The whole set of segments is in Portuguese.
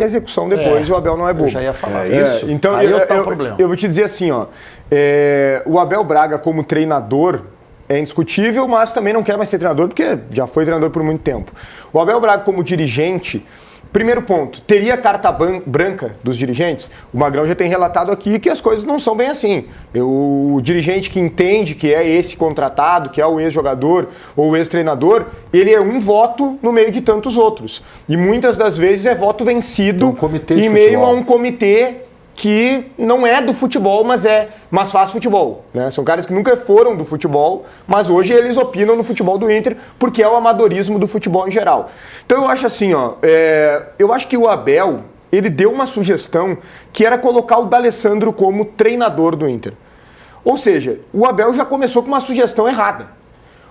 execução depois e o Abel não é bobo. Eu já ia falar isso. Então, aí tá o problema. Eu vou te dizer assim, ó, o Abel Braga como treinador é indiscutível, mas também não quer mais ser treinador porque já foi treinador por muito tempo. O Abel Braga como dirigente, primeiro ponto, teria carta branca dos dirigentes? O Magrão já tem relatado aqui que as coisas não são bem assim. O dirigente que entende que é esse contratado, que é o ex-jogador ou o ex-treinador, ele é um voto no meio de tantos outros. E muitas das vezes é voto vencido em meio a um comitê que não é do futebol, mas faz futebol, né? São caras que nunca foram do futebol, mas hoje eles opinam no futebol do Inter, porque é o amadorismo do futebol em geral. Então eu acho assim, ó, eu acho que o Abel, ele deu uma sugestão que era colocar o D'Alessandro como treinador do Inter. Ou seja, o Abel já começou com uma sugestão errada.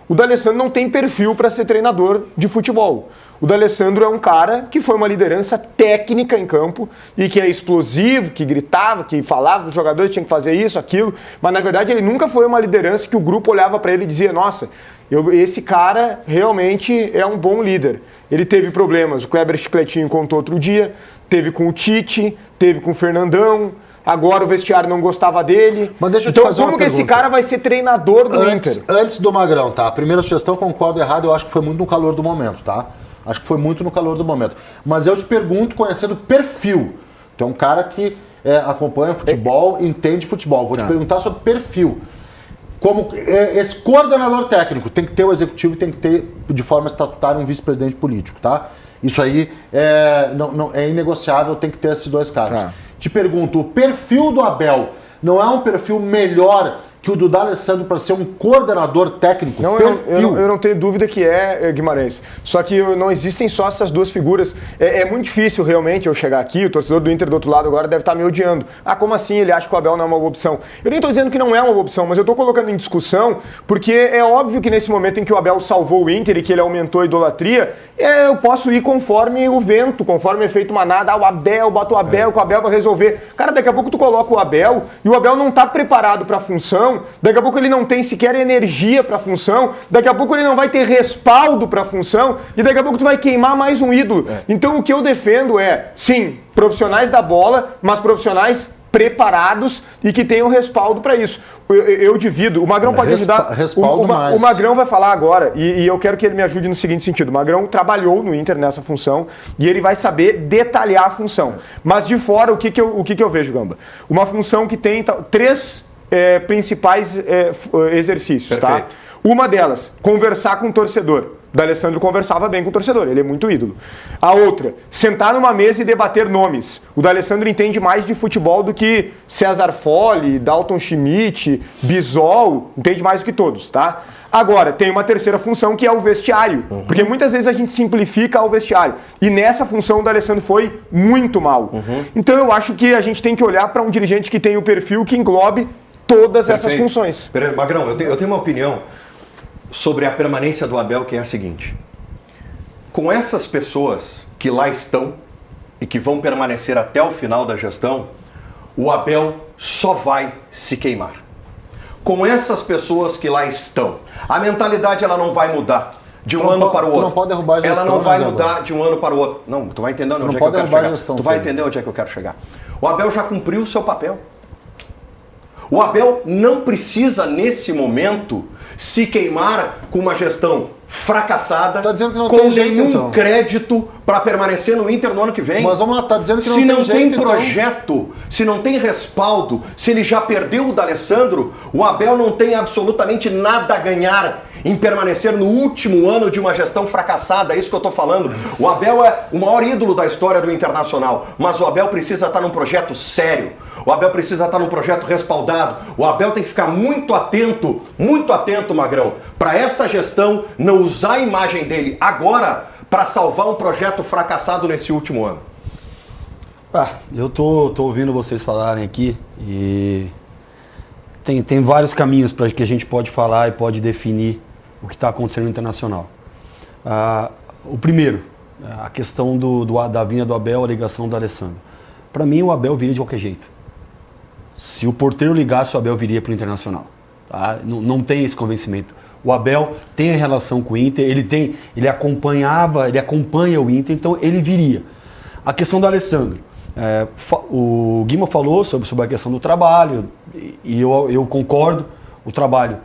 O D'Alessandro não tem perfil para ser treinador de futebol. O D'Alessandro é um cara que foi uma liderança técnica em campo e que é explosivo, que gritava, que falava, os jogadores tinham que fazer isso, aquilo, mas na verdade ele nunca foi uma liderança que o grupo olhava para ele e dizia, nossa, esse cara realmente é um bom líder. Ele teve problemas, o Kleber Chicletinho contou outro dia, teve com o Tite, teve com o Fernandão, agora o vestiário não gostava dele. Mas deixa eu então, te fazer como que esse cara vai ser treinador do Inter? Antes do Magrão, tá? A primeira sugestão, concordo errado, eu acho que foi muito no calor do momento, tá? Acho que foi muito no calor do momento. Mas eu te pergunto, conhecendo o perfil. Tu é um cara que acompanha futebol, entende futebol. Vou te perguntar sobre perfil. Como esse coordenador técnico tem que ter o executivo e tem que ter, de forma estatutária, um vice-presidente político, tá? Isso aí é inegociável, tem que ter esses dois caras. Tá. Te pergunto, o perfil do Abel não é um perfil melhor que o do D'Alessandro para ser um coordenador técnico? Não, eu não tenho dúvida que Guimarães. Só que não existem só essas duas figuras. É muito difícil realmente eu chegar aqui, o torcedor do Inter do outro lado agora deve estar me odiando. Ah, como assim ele acha que o Abel não é uma boa opção? Eu nem estou dizendo que não é uma boa opção, mas eu estou colocando em discussão porque é óbvio que nesse momento em que o Abel salvou o Inter e que ele aumentou a idolatria, eu posso ir conforme o vento, conforme o efeito manada. O Abel, bota o Abel, que o Abel vai resolver. Cara, daqui a pouco tu coloca o Abel e o Abel não está preparado para a função. Daqui a pouco ele não tem sequer energia para a função, daqui a pouco ele não vai ter respaldo para a função e daqui a pouco tu vai queimar mais um ídolo. Então o que eu defendo sim, profissionais da bola, mas profissionais preparados e que tenham respaldo para isso. Eu divido, o Magrão pode ajudar, o Magrão vai falar agora e eu quero que ele me ajude no seguinte sentido, o Magrão trabalhou no Inter nessa função e ele vai saber detalhar a função, mas de fora o que eu vejo, Gamba? Uma função que tem três principais exercícios, perfeito. Tá? Uma delas, conversar com o torcedor. O D'Alessandro conversava bem com o torcedor, ele é muito ídolo. A outra, sentar numa mesa e debater nomes. O D'Alessandro entende mais de futebol do que César Folli, Dalton Schmidt, Bisol, entende mais do que todos, tá? Agora, tem uma terceira função que é o vestiário, porque muitas vezes a gente simplifica o vestiário. E nessa função o D'Alessandro foi muito mal. Então eu acho que a gente tem que olhar para um dirigente que tem o perfil que englobe todas essas funções. Magrão, eu tenho uma opinião sobre a permanência do Abel, que é a seguinte. Com essas pessoas que lá estão e que vão permanecer até o final da gestão, o Abel só vai se queimar. Com essas pessoas que lá estão, a mentalidade ela não vai mudar de um ano para o outro. Tu não pode derrubar a gestão, ela não vai mudar de um ano para o outro. Não, tu vai entender onde é que eu quero chegar. Tu vai entender onde é que eu quero chegar. O Abel já cumpriu o seu papel. O Abel não precisa, nesse momento, se queimar com uma gestão fracassada, tá dizendo que não com tem jeito, nenhum então. crédito para permanecer no Inter no ano que vem. Mas vamos lá, tá dizendo que se não tem jeito, projeto, então. Se não tem respaldo, se ele já perdeu o D'Alessandro, o Abel não tem absolutamente nada a ganhar em permanecer no último ano de uma gestão fracassada, é isso que eu tô falando. O Abel é o maior ídolo da história do Internacional, mas o Abel precisa estar num projeto sério. O Abel precisa estar num projeto respaldado. O Abel tem que ficar muito atento, Magrão, para essa gestão não usar a imagem dele agora para salvar um projeto fracassado nesse último ano. Eu tô ouvindo vocês falarem aqui e tem vários caminhos para que a gente pode falar e pode definir o que está acontecendo no Internacional. O primeiro, a questão da vinda do Abel, a ligação do D'Alessandro. Para mim, o Abel viria de qualquer jeito. Se o porteiro ligasse, o Abel viria para o Internacional. Tá? Não tem esse convencimento. O Abel tem a relação com o Inter, ele acompanha o Inter, então ele viria. A questão do Alessandro. O Guima falou sobre a questão do trabalho, e eu concordo. O trabalho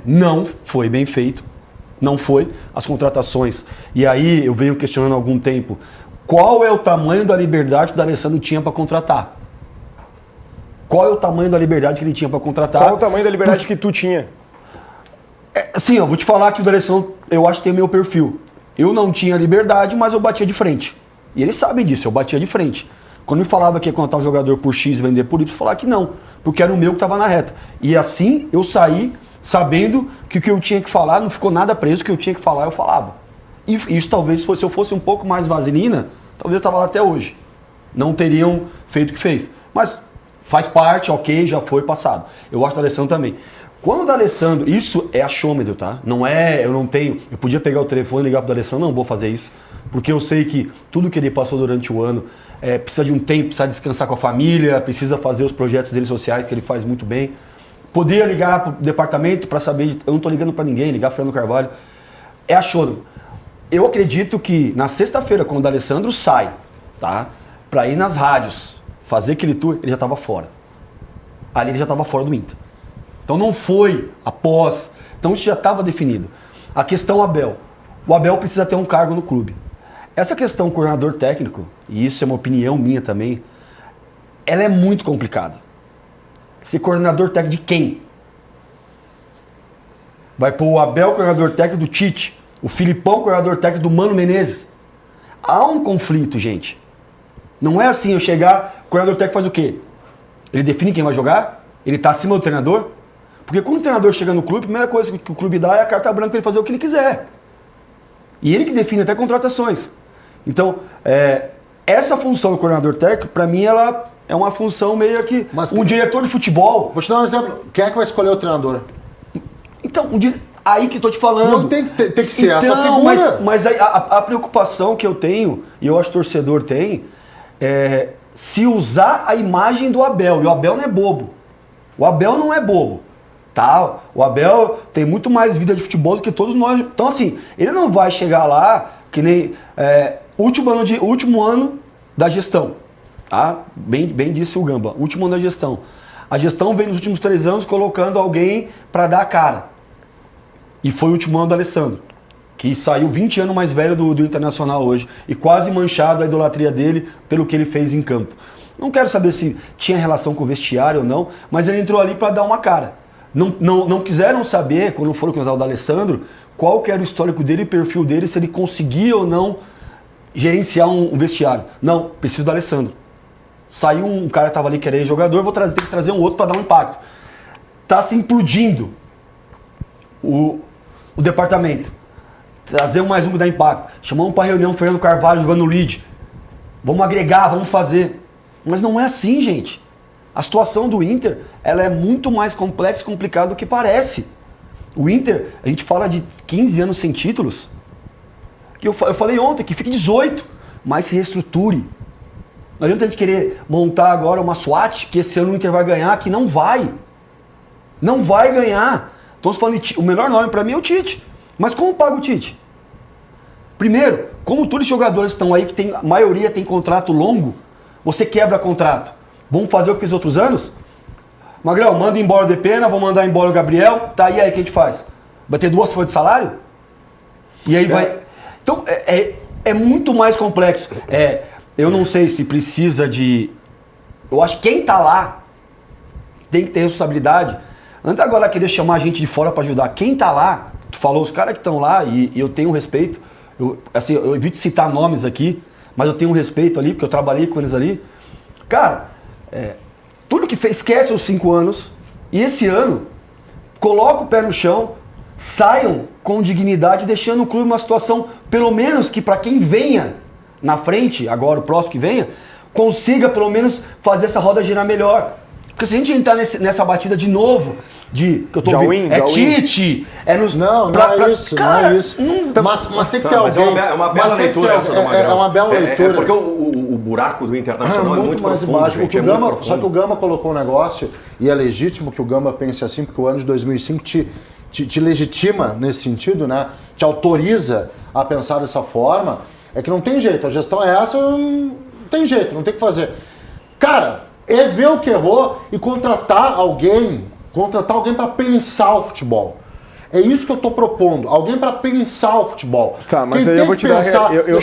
não foi bem feito, não foi. As contratações, e aí eu venho questionando há algum tempo, qual é o tamanho da liberdade que o Alessandro tinha para contratar? Qual é o tamanho da liberdade que ele tinha para contratar? Qual é o tamanho da liberdade que tu tinha? Sim, eu vou te falar que o D'Alessandro, eu acho que tem o meu perfil. Eu não tinha liberdade, mas eu batia de frente. E eles sabem disso, eu batia de frente. Quando me falava que ia contratar um jogador por X e vender por Y, eu falava que não, porque era o meu que estava na reta. E assim eu saí sabendo que o que eu tinha que falar, não ficou nada preso, o que eu tinha que falar, eu falava. E isso talvez, se eu fosse um pouco mais vaselina, talvez eu estava lá até hoje. Não teriam feito o que fez. Mas faz parte, ok, já foi passado. Eu acho que o D'Alessandro também. Quando o D'Alessandro, isso é achômetro, tá? Não é, eu não tenho, eu podia pegar o telefone e ligar pro D'Alessandro, não vou fazer isso. Porque eu sei que tudo que ele passou durante o ano precisa de um tempo, precisa descansar com a família, precisa fazer os projetos dele sociais, que ele faz muito bem. Poder ligar pro departamento para saber, eu não tô ligando para ninguém, ligar pro Fernando Carvalho. É achômetro. Eu acredito que na sexta-feira, quando o D'Alessandro sai, tá? Para ir nas rádios, fazer aquele tour, ele já estava fora. Ali ele já estava fora do Inter. Então não foi após. Então isso já estava definido. A questão Abel. O Abel precisa ter um cargo no clube. Essa questão coordenador técnico, e isso é uma opinião minha também, ela é muito complicada. Ser coordenador técnico de quem? Vai pôr o Abel coordenador técnico do Tite, o Filipão coordenador técnico do Mano Menezes. Há um conflito, gente. Não é assim, eu chegar, o coordenador técnico faz o quê? Ele define quem vai jogar? Ele está acima do treinador? Porque quando o treinador chega no clube, a primeira coisa que o clube dá é a carta branca para ele fazer o que ele quiser. E ele que define até contratações. Então, essa função do coordenador técnico, para mim, ela é uma função meio que... Mas, um diretor de futebol... Vou te dar um exemplo. Quem é que vai escolher o treinador? Então, aí que eu tô te falando. Não tem que ser então, essa figura. Mas a preocupação que eu tenho, e eu acho que o torcedor tem, é se usar a imagem do Abel. E o Abel não é bobo. O Abel não é bobo. Tá? O Abel tem muito mais vida de futebol do que todos nós. Então, assim, ele não vai chegar lá que nem último ano da gestão. Tá? Bem disse o Gamba. Último ano da gestão. A gestão vem nos últimos 3 anos colocando alguém para dar a cara. E foi o último ano do Alessandro, que saiu 20 anos mais velho do Internacional hoje e quase manchado a idolatria dele pelo que ele fez em campo. Não quero saber se tinha relação com o vestiário ou não, mas ele entrou ali para dar uma cara. Não quiseram saber, quando foram contratar o D'Alessandro, qual que era o histórico dele e perfil dele, se ele conseguia ou não gerenciar um vestiário. Não, preciso do D'Alessandro. Saiu um cara que estava ali querendo jogador, ter que trazer um outro para dar um impacto. Tá se implodindo o departamento. Trazer mais um que dá impacto. Chamamos para reunião o Fernando Carvalho jogando no lead. Vamos agregar, vamos fazer. Mas não é assim, gente. A situação do Inter, ela é muito mais complexa e complicada do que parece. O Inter, a gente fala de 15 anos sem títulos. Que eu falei ontem, que fique 18, mas se reestruture. Não adianta a gente querer montar agora uma SWAT, que esse ano o Inter vai ganhar, que não vai. Não vai ganhar. Estamos falando de, o melhor nome para mim é o Tite. Mas como paga o Tite? Primeiro, como todos os jogadores estão aí, que a maioria tem contrato longo, você quebra contrato. Vamos fazer o que fez outros anos? Magrão, manda embora o Depena, vou mandar embora o Gabriel, tá, e aí o que a gente faz? Vai ter 2 folhas de salário? E aí vai... Então, é muito mais complexo. Eu não sei se precisa de... Eu acho que quem tá lá tem que ter responsabilidade. Antes agora querer chamar a gente de fora para ajudar. Quem tá lá, tu falou, os caras que estão lá, e eu tenho um respeito, eu evito citar nomes aqui, mas eu tenho um respeito ali, porque eu trabalhei com eles ali. Cara, tudo que fez, esquece os 5 anos, e esse ano, coloca o pé no chão, saiam com dignidade, deixando o clube numa situação, pelo menos que para quem venha na frente, agora o próximo que venha, consiga pelo menos fazer essa roda girar melhor. Porque se a gente entrar nessa batida de novo, que eu tô vendo, Tite, Não é isso, cara, não é isso. Mas tem que ter alguém. É uma bela leitura essa do Magrão. É uma bela leitura. Porque o buraco do Internacional é muito mais profundo, embaixo. gente, Só que o Gama colocou um negócio, e é legítimo que o Gama pense assim, porque o ano de 2005 te legitima nesse sentido, né? Te autoriza a pensar dessa forma. É que não tem jeito, a gestão é essa, Não tem jeito, não tem o que fazer. Cara, é ver o que errou e contratar alguém para pensar o futebol. É isso que eu tô propondo. Alguém para pensar o futebol. Tá, mas quem aí eu vou te dar...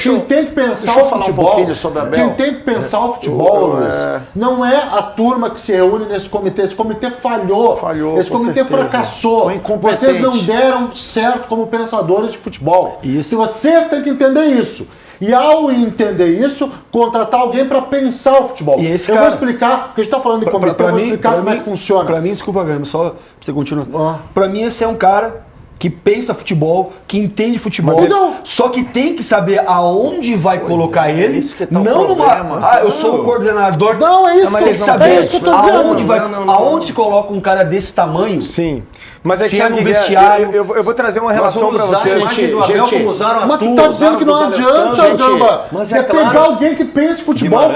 Quem tem que pensar o futebol... Quem tem que pensar o futebol, Luiz, não é a turma que se reúne nesse comitê. Esse comitê falhou. Esse comitê fracassou. Foi incompetente. Vocês não deram certo como pensadores de futebol. Isso. E vocês têm que entender isso. E ao entender isso, contratar alguém para pensar o futebol. E esse eu cara, vou explicar, porque a gente está falando de comitê, eu vou explicar como é que funciona. Para mim, desculpa, Gama, só pra você continuar. Para mim, esse é um cara que pensa futebol, que entende futebol, só que tem que saber aonde vai colocar ele, isso que tá o não problema. numa... eu sou o coordenador. Não, é isso, tem que saber é isso que eu tô dizendo. Aonde se coloca um cara desse tamanho. Sim. Mas é que se é no sabe, vestiário... eu vou trazer uma relação para vocês. Mas tu tá dizendo que não adianta, Gamba. Mas é pegar alguém que pense futebol.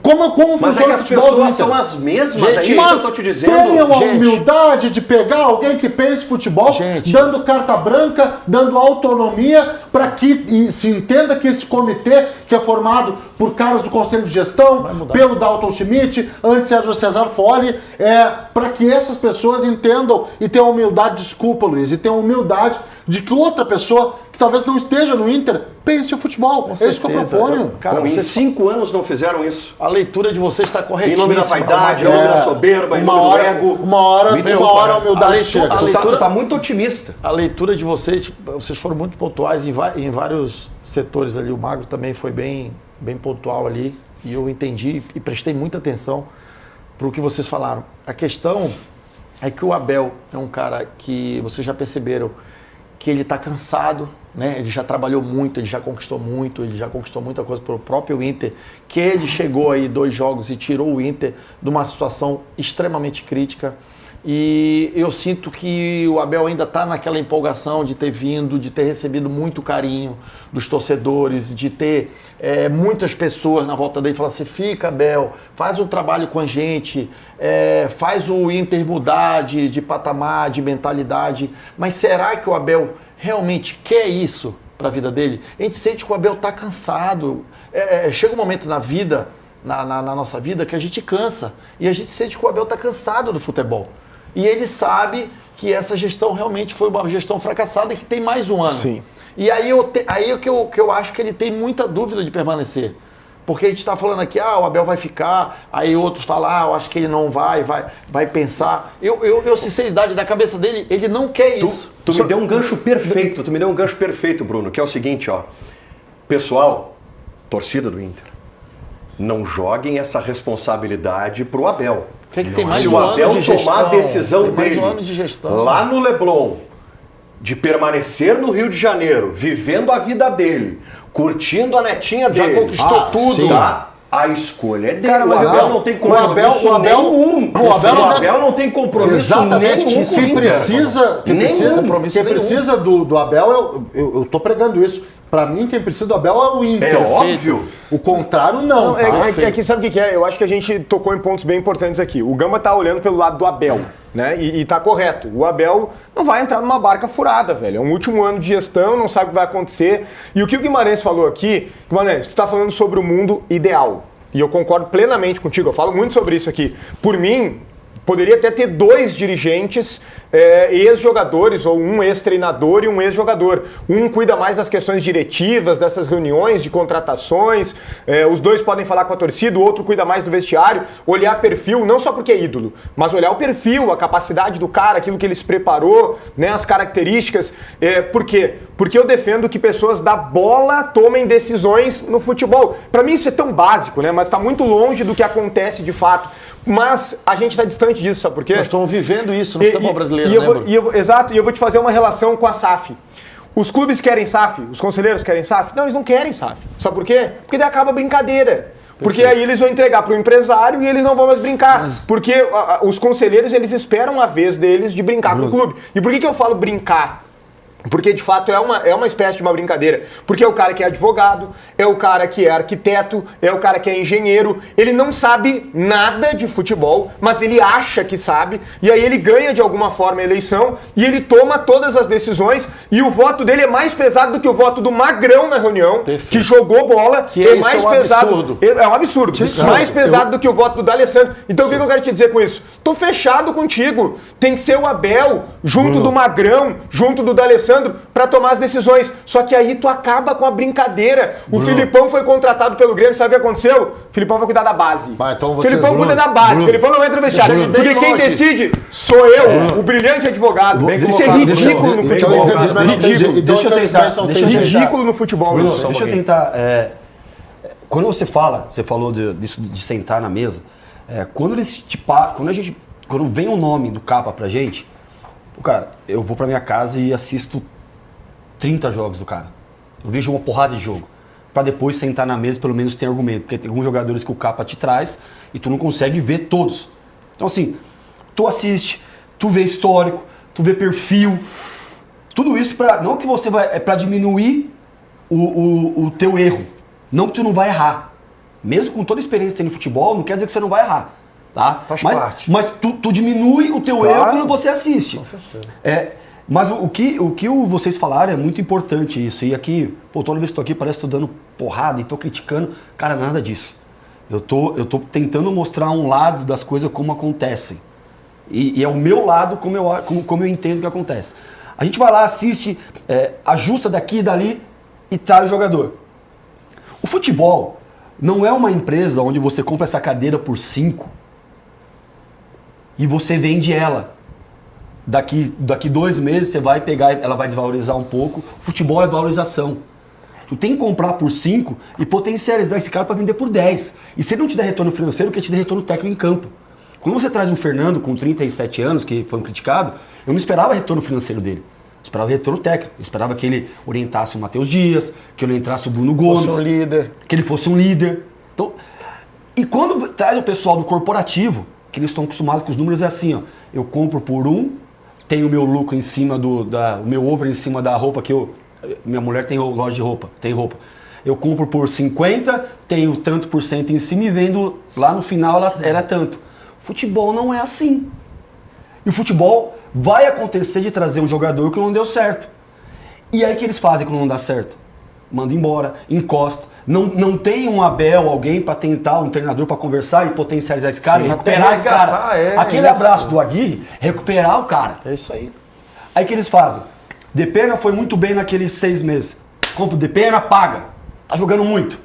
Como mas é que as pessoas são as mesmas, é isso que eu tô te dizendo. Tenham a humildade de pegar alguém que pense futebol, dando carta branca, dando autonomia, para que se entenda que esse comitê, que é formado por caras do Conselho de Gestão, pelo Dalton Schmidt, antes Sérgio César Fole, para que essas pessoas entendam e tenham humildade, desculpa, Luiz, e tenham humildade de que outra pessoa, que talvez não esteja no Inter, pense o futebol. É isso que eu proponho. Cara, em 5 anos não fizeram isso. A leitura de vocês está corretíssima. Em nome da vaidade, em nome da soberba, em nome do ego. Uma hora a humildade chega. Tu tá muito otimista. A leitura de vocês foram muito pontuais em vários setores ali. O Magro também foi bem pontual ali. E eu entendi e prestei muita atenção para o que vocês falaram. A questão é que o Abel é um cara que vocês já perceberam que ele está cansado, né? Ele já trabalhou muito, ele já conquistou muita coisa pelo próprio Inter, que ele chegou aí 2 jogos e tirou o Inter de uma situação extremamente crítica. E eu sinto que o Abel ainda está naquela empolgação de ter vindo, de ter recebido muito carinho dos torcedores, de ter muitas pessoas na volta dele falando assim: fica, Abel, faz um trabalho com a gente, faz o Inter mudar de patamar, de mentalidade. Mas será que o Abel realmente quer isso para a vida dele? A gente sente que o Abel está cansado. Chega um momento na vida, na nossa vida, que a gente cansa. E a gente sente que o Abel está cansado do futebol. E ele sabe que essa gestão realmente foi uma gestão fracassada e que tem mais um ano. Sim. E aí que eu acho que ele tem muita dúvida de permanecer. Porque a gente está falando aqui, o Abel vai ficar, aí outros falam, eu acho que ele não vai pensar. Sinceridade, na cabeça dele, ele não quer isso. Tu me deu um gancho perfeito, Bruno, que é o seguinte, ó. Pessoal, torcida do Inter, não joguem essa responsabilidade pro Abel. Tem mais Se um o Abel ano de tomar a decisão tem mais dele um ano de gestão. lá no Leblon, de permanecer no Rio de Janeiro, vivendo a vida dele, curtindo a netinha dele, já conquistou tudo, tá? A escolha é dele. Cara, mas o Abel não tem compromisso nenhum. O Abel não tem compromisso nenhum. Quem precisa do Abel, eu tô pregando isso. Pra mim, quem precisa do Abel é o Inter. É óbvio. O contrário, não. É que sabe o que é? Eu acho que a gente tocou em pontos bem importantes aqui. O Gamba tá olhando pelo lado do Abel, né? E tá correto. O Abel não vai entrar numa barca furada, velho. É um último ano de gestão, não sabe o que vai acontecer. E o que o Guimarães falou aqui, Guimarães, tu tá falando sobre o mundo ideal. E eu concordo plenamente contigo, eu falo muito sobre isso aqui. Por mim, poderia até ter 2 dirigentes ex-jogadores, ou um ex-treinador e um ex-jogador. Um cuida mais das questões diretivas, dessas reuniões de contratações, os 2 podem falar com a torcida, o outro cuida mais do vestiário, olhar perfil, não só porque é ídolo, mas olhar o perfil, a capacidade do cara, aquilo que ele se preparou, né, as características. Por quê? Porque eu defendo que pessoas da bola tomem decisões no futebol. Para mim isso é tão básico, né, mas está muito longe do que acontece de fato. Mas a gente está distante disso, sabe por quê? Nós estamos vivendo isso no futebol brasileiro, Exato, e eu vou te fazer uma relação com a SAF. Os clubes querem SAF? Os conselheiros querem SAF? Não, eles não querem SAF. Sabe por quê? Porque daí acaba a brincadeira. Porque aí eles vão entregar para o empresário e eles não vão mais brincar. Porque os conselheiros, eles esperam a vez deles de brincar com o clube. E por que eu falo brincar? Porque, de fato, é uma espécie de uma brincadeira. Porque é o cara que é advogado, é o cara que é arquiteto, é o cara que é engenheiro. Ele não sabe nada de futebol, mas ele acha que sabe. E aí ele ganha, de alguma forma, a eleição e ele toma todas as decisões. E o voto dele é mais pesado do que o voto do Magrão na reunião, que jogou bola. Que é isso mais é um pesado. absurdo. É um absurdo. Mais pesado do que o voto do D'Alessandro. Então, o que eu quero te dizer com isso? Tô fechado contigo. Tem que ser o Abel, junto do Magrão, junto do D'Alessandro, para tomar as decisões. Só que aí tu acaba com a brincadeira. O Filipão foi contratado pelo Grêmio, sabe o que aconteceu? O Filipão vai cuidar da base. Então vocês, Filipão cuida da base. Filipão não entra no vestiário. Porque quem decide sou eu, o brilhante advogado. Isso é ridículo no futebol. Deixa eu Ridículo no futebol. Deixa eu tentar. Quando você falou disso de sentar na mesa, quando vem o nome do capa pra gente, cara, eu vou pra minha casa e assisto 30 jogos do cara. Eu vejo uma porrada de jogo. Pra depois sentar na mesa e pelo menos ter argumento. Porque tem alguns jogadores que o capa te traz e tu não consegue ver todos. Então assim, tu assiste, tu vê histórico, tu vê perfil. Tudo isso não que você vai... É pra diminuir o teu erro. Não que tu não vai errar. Mesmo com toda a experiência que tem no futebol, não quer dizer que você não vai errar. Tá? Mas tu diminui o teu erro quando você assiste. Com certeza. Mas o que vocês falaram é muito importante isso. E aqui, toda vez que estou aqui parece que estou dando porrada e estou criticando. Cara, nada disso. Eu tô tentando mostrar um lado das coisas como acontecem. E é o meu lado como eu entendo que acontece. A gente vai lá, assiste, ajusta daqui e dali e traz o jogador. O futebol não é uma empresa onde você compra essa cadeira por 5 e você vende ela. Daqui 2 meses você vai pegar, ela vai desvalorizar um pouco. O futebol é valorização. Tu tem que comprar por 5 e potencializar esse cara para vender por 10. E se ele não te der retorno financeiro, que te dê retorno técnico em campo. Quando você traz um Fernando com 37 anos, que foi um criticado, eu não esperava retorno financeiro dele. Eu esperava retorno técnico. Eu esperava que ele orientasse o Matheus Dias, que ele orientasse o Bruno Gomes. Fosse um líder. Que ele fosse um líder. Então, e quando traz o pessoal do corporativo, que eles estão acostumados com os números, é assim, ó. Eu compro por 1, tenho o meu lucro em cima o meu over em cima da roupa que minha mulher tem loja de roupa, tem roupa. Eu compro por 50, tenho tanto por cento em cima e vendo lá no final ela era tanto. Futebol não é assim. E o futebol vai acontecer de trazer um jogador que não deu certo. E aí o que eles fazem quando não dá certo? Manda embora, encosta. Não tem um Abel, alguém para tentar, um treinador para conversar e potencializar esse cara, e recuperar esse cara. Aquele abraço do Aguirre, recuperar o cara. É isso aí. Aí o que eles fazem? Depena foi muito bem naqueles 6 meses. Compra o Depena, paga. Tá jogando muito.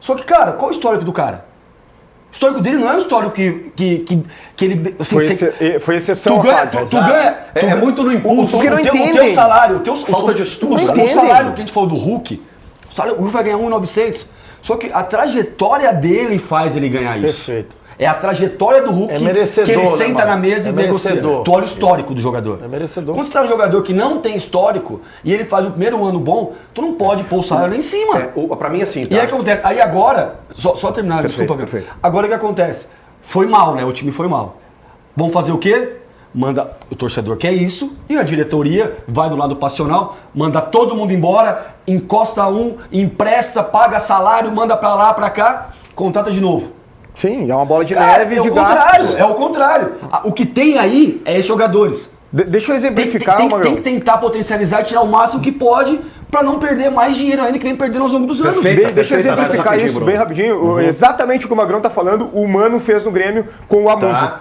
Só que, cara, qual é o histórico do cara? O histórico dele não é um histórico que ele... Assim, foi exceção tu ganha, à fase. tu ganha, É muito no impulso. o teu salário, Falta de estudo. O salário que a gente falou do Hulk, o Hulk vai ganhar 1.900. Só que a trajetória dele faz ele ganhar isso. Perfeito. É a trajetória do Hulk merecedor, que ele né, senta mano? na mesa e negocia. merecedor. Tu olha o histórico do jogador. É merecedor. Quando você traz um jogador que não tem histórico e ele faz o primeiro ano bom, tu não pode pôr o salário lá em cima. Pra mim, assim, tá? E aí o que acontece? Aí agora, só terminar, desculpa. perfeito. Agora o que acontece? Foi mal, né? O time foi mal. Vamos fazer o quê? Manda o torcedor quer isso e a diretoria vai do lado passional, manda todo mundo embora, encosta um, empresta, paga salário, manda pra lá, pra cá, contrata de novo. Sim, é uma bola de Cara, neve é de o gastos. contrário, é o contrário. O que tem aí é esses jogadores. Deixa eu exemplificar, Tem que tentar potencializar e tirar o máximo que pode pra não perder mais dinheiro ainda que vem perdendo ao longo dos anos. Deixa eu exemplificar isso bem rapidinho. Exatamente o que o Magrão tá falando, o Mano fez no Grêmio com o Amuso.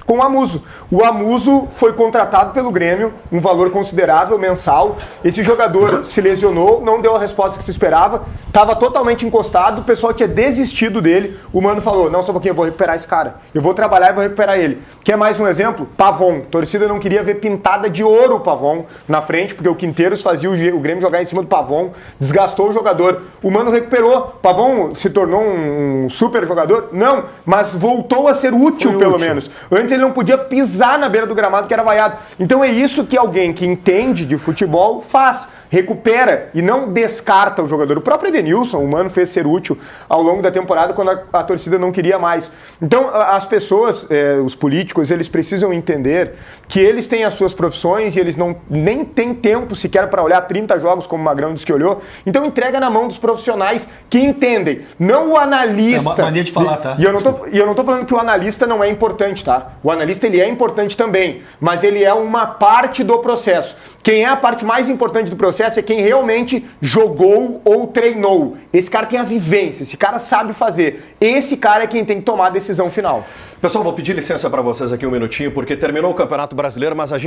Com o Amuso. O Amuso foi contratado pelo Grêmio, um valor considerável mensal. Esse jogador se lesionou, não deu a resposta que se esperava, estava totalmente encostado, o pessoal tinha desistido dele. O Mano falou: não, só um pouquinho, eu vou recuperar esse cara. Eu vou trabalhar e vou recuperar ele. Quer mais um exemplo? Pavon. A torcida não queria ver pintada de ouro o Pavon na frente, porque o Quinteiros fazia o Grêmio jogar em cima do Pavon, desgastou o jogador. O Mano recuperou. Pavon se tornou um super jogador? Não, mas voltou a ser útil, pelo menos. Antes ele não podia pisar na beira do gramado, que era vaiado. Então é isso que alguém que entende de futebol faz. recupera e não descarta o jogador. O próprio Edenilson, o Mano, fez ser útil ao longo da temporada quando a torcida não queria mais. Então, as pessoas, os políticos, eles precisam entender que eles têm as suas profissões e eles nem têm tempo sequer para olhar 30 jogos, como o Magrão disse que olhou. Então, entrega na mão dos profissionais que entendem. Não o analista. É uma mania de falar, tá? E eu não tô falando que o analista não é importante, tá? O analista, ele é importante também, mas ele é uma parte do processo. Quem é a parte mais importante do processo é quem realmente jogou ou treinou. Esse cara tem a vivência, esse cara sabe fazer. Esse cara é quem tem que tomar a decisão final. Pessoal, vou pedir licença para vocês aqui um minutinho, porque terminou o Campeonato Brasileiro, mas a gente